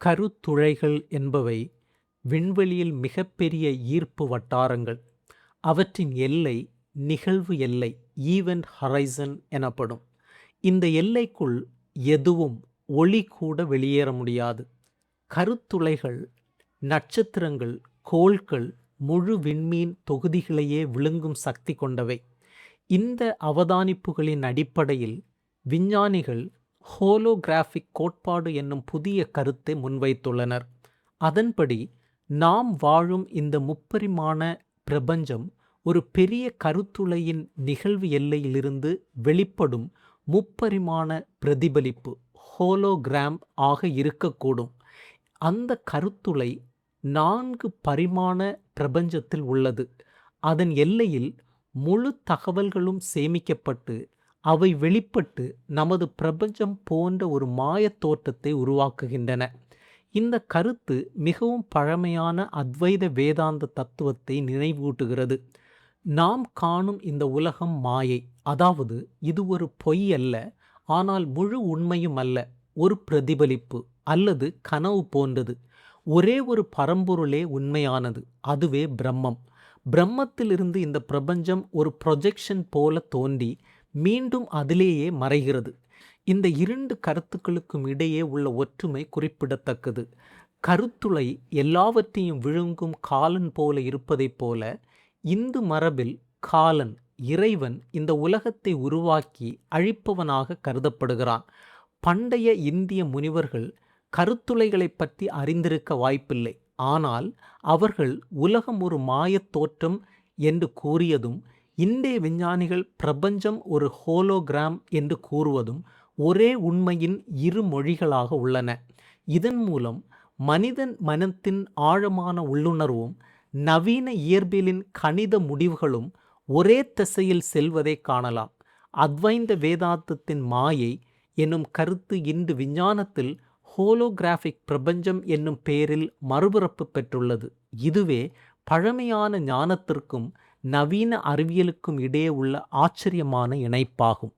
கருத்துளைகள் என்பவை விண்வெளியில் மிகப்பெரிய ஈர்ப்பு வட்டாரங்கள். அவற்றின் எல்லை நிகழ்வு எல்லை ஈவென்ட் ஹரைசன் எனப்படும். இந்த எல்லைக்குள் எதுவும் ஒளி கூட வெளியேற முடியாது. கருத்துளைகள் நட்சத்திரங்கள், கோள்கள், முழு விண்மீன் தொகுதிகளையே விழுங்கும் சக்தி கொண்டவை. இந்த அவதானிப்புகளின் அடிப்படையில் விஞ்ஞானிகள் ஹோலோகிராஃபிக் கோட்பாடு என்னும் புதிய கருத்தை முன்வைத்துள்ளனர். அதன்படி நாம் வாழும் இந்த முப்பரிமாண பிரபஞ்சம் ஒரு பெரிய கருத்துளையின் நிகழ்வு எல்லையிலிருந்து வெளிப்படும் முப்பரிமாண பிரதிபலிப்பு ஹோலோகிராம் ஆக இருக்கக்கூடும். அந்த கருத்துளை 4 பரிமாண பிரபஞ்சத்தில் உள்ளது. அதன் எல்லையில் முழு தகவல்களும் சேமிக்கப்பட்டு அவை வெளிப்பட்டு நமது பிரபஞ்சம் போன்ற ஒரு மாயத் தோற்றத்தை உருவாக்குகின்றன. இந்த கருத்து மிகவும் பழமையான அத்வைத வேதாந்த தத்துவத்தை நினைவூட்டுகிறது. நாம் காணும் இந்த உலகம் மாயை, அதாவது இது ஒரு பொய் அல்ல, ஆனால் முழு உண்மையும் அல்ல, ஒரு பிரதிபலிப்பு அல்லது கனவு போன்றது. ஒரே ஒரு பரம்பொருளே உண்மையானது, அதுவே பிரம்மம். பிரம்மத்திலிருந்து இந்த பிரபஞ்சம் ஒரு ப்ரொஜெக்ஷன் போல தோன்றி மீண்டும் அதிலேயே மறைகிறது. இந்த 2 கருத்துக்களுக்கும் இடையே உள்ள ஒற்றுமை குறிப்பிடத்தக்கது. கருத்துளை எல்லாவற்றையும் விழுங்கும் காலன் போல இருப்பதைப் போல, இந்து மரபில் காலன், இறைவன், இந்த உலகத்தை உருவாக்கி அழிப்பவனாக கருதப்படுகிறான். பண்டைய இந்திய முனிவர்கள் கருத்துளைகளை பற்றி அறிந்திருக்க வாய்ப்பில்லை. ஆனால் அவர்கள் உலகம் ஒரு மாயத் தோற்றம் என்று கூறியதும், இன்றைய விஞ்ஞானிகள் பிரபஞ்சம் ஒரு ஹோலோகிராம் என்று கூறுவதும் ஒரே உண்மையின் 2 மொழிகளாக உள்ளன. இதன் மூலம் மனிதன் மனத்தின் ஆழமான உள்ளுணர்வும் நவீன இயற்பியலின் கணித முடிவுகளும் ஒரே திசையில் செல்வதை காணலாம். அத்வைத வேதாந்தத்தின் மாயை என்னும் கருத்து இன்று விஞ்ஞானத்தில் ஹோலோகிராஃபிக் பிரபஞ்சம் என்னும் பெயரில் மறுபிறப்பு பெற்றுள்ளது. இதுவே பழமையான ஞானத்திற்கும் நவீன அறிவியலுக்கும் இடையே உள்ள ஆச்சரியமான இணைப்பாகும்.